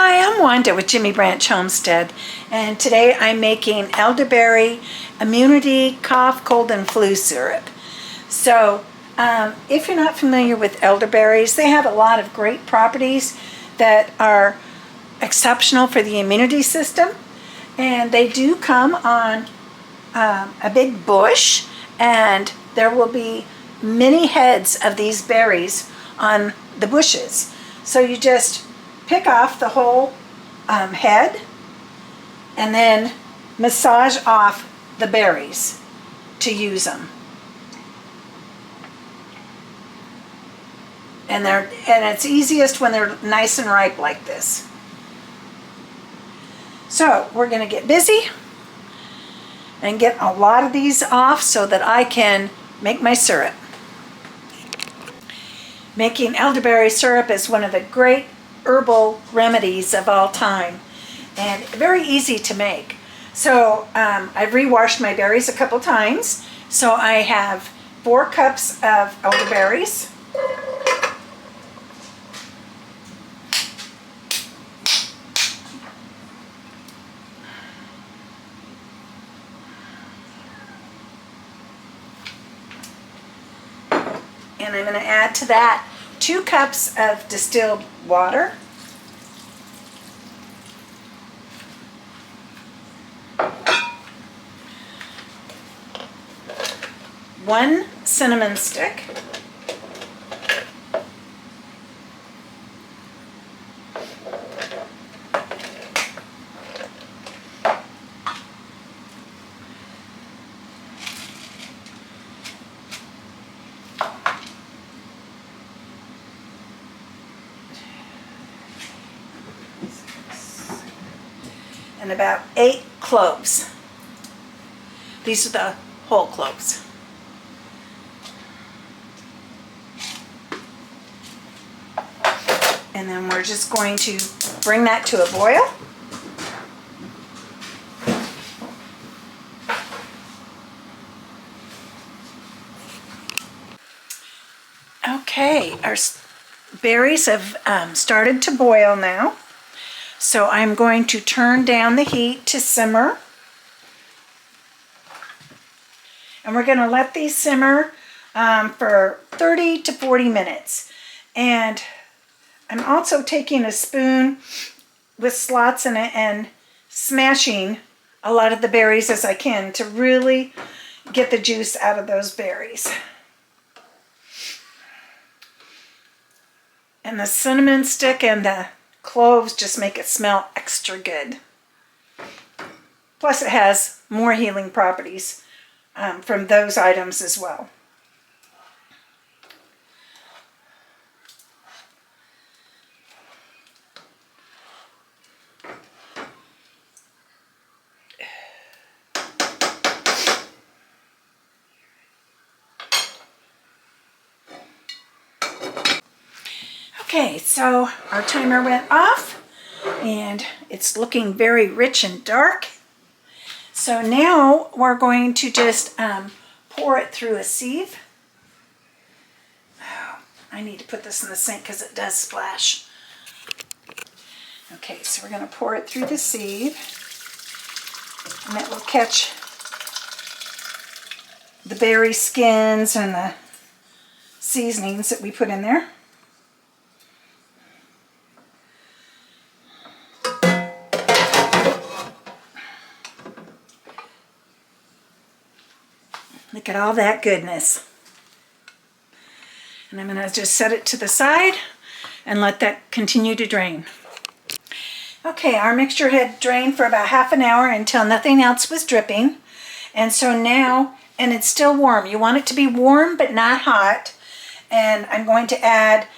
Hi, I'm Wanda with Jimmy Branch Homestead, and today I'm making elderberry immunity cough, cold, and flu syrup. So, if you're not familiar with elderberries, they have a lot of great properties that are exceptional for the immunity system, and they do come on a big bush, and there will be many heads of these berries on the bushes. So you just pick off the whole head and then massage off the berries to use them. And it's easiest when they're nice and ripe like this. So we're going to get busy and get a lot of these off so that I can make my syrup. Making elderberry syrup is one of the great herbal remedies of all time, and very easy to make. So I've rewashed my berries a couple times. So I have 4 cups of elderberries. And I'm going to add to that 2 cups of distilled water. One cinnamon stick. And about 8 cloves. These are the whole cloves. And then we're just going to bring that to a boil. Okay, our berries have started to boil now. So I'm going to turn down the heat to simmer. And we're going to let these simmer for 30 to 40 minutes. And I'm also taking a spoon with slots in it and smashing a lot of the berries as I can to really get the juice out of those berries. And the cinnamon stick and the cloves just make it smell extra good. Plus it has more healing properties from those items as well. Okay, so our timer went off and it's looking very rich and dark. So now we're going to just pour it through a sieve. Oh, I need to put this in the sink because it does splash. Okay, so we're going to pour it through the sieve, and that will catch the berry skins and the seasonings that we put in there. Look at all that goodness. And I'm going to just set it to the side and let that continue to drain. Okay, our mixture had drained for about half an hour until nothing else was dripping. And so now, and it's still warm. You want it to be warm but not hot. And I'm going to add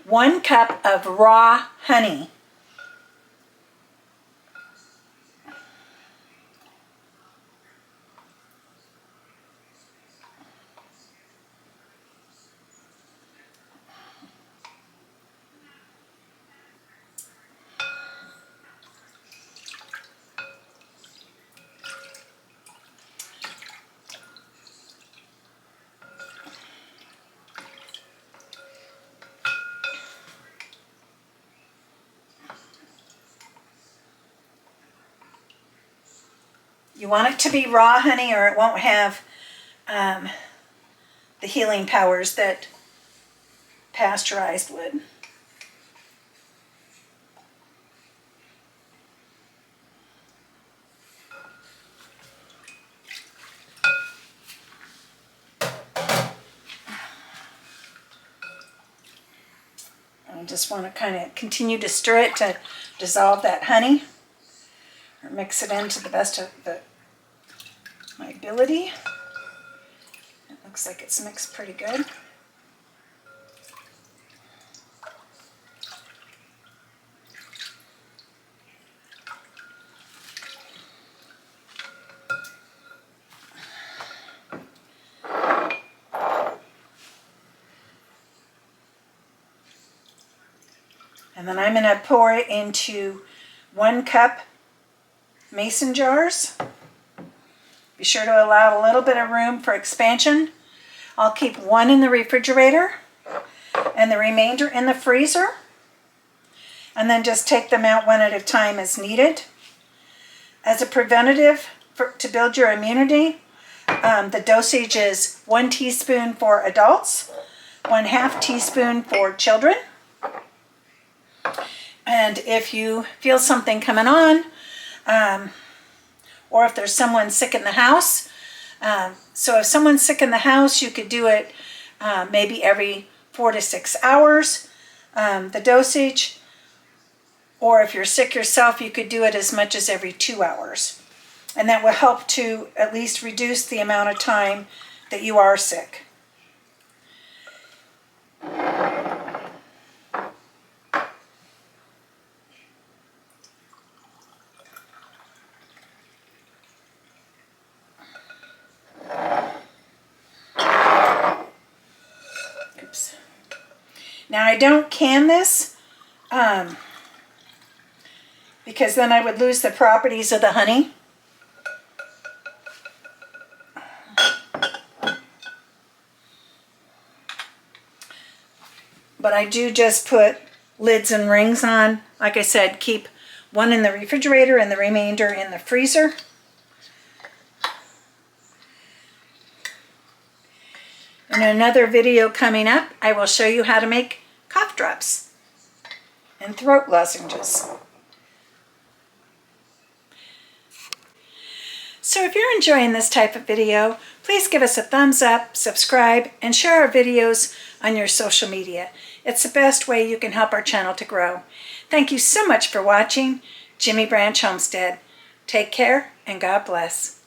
1 cup of raw honey. You want it to be raw honey or it won't have the healing powers that pasteurized would. I just want to kind of continue to stir it to dissolve that honey, or mix it in to the best of my ability. It looks like it's mixed pretty good. And then I'm going to pour it into 1 cup mason jars. Be sure to allow a little bit of room for expansion. I'll keep 1 in the refrigerator and the remainder in the freezer. And then just take them out 1 at a time as needed. As a preventative to build your immunity, the dosage is 1 teaspoon for adults, 1/2 teaspoon for children. And if you feel something coming on, or if there's someone sick in the house, so if someone's sick in the house, you could do it maybe every 4 to 6 hours, the dosage. Or if you're sick yourself, you could do it as much as every 2 hours. And that will help to at least reduce the amount of time that you are sick. Oops. Now I don't can this because then I would lose the properties of the honey. But I do just put lids and rings on. Like I said, keep 1 in the refrigerator and the remainder in the freezer. In another video coming up, I will show you how to make cough drops and throat lozenges. So if you're enjoying this type of video, please give us a thumbs up, subscribe, and share our videos on your social media. It's the best way you can help our channel to grow. Thank you so much for watching. Jimmy Branch Homestead. Take care and God bless.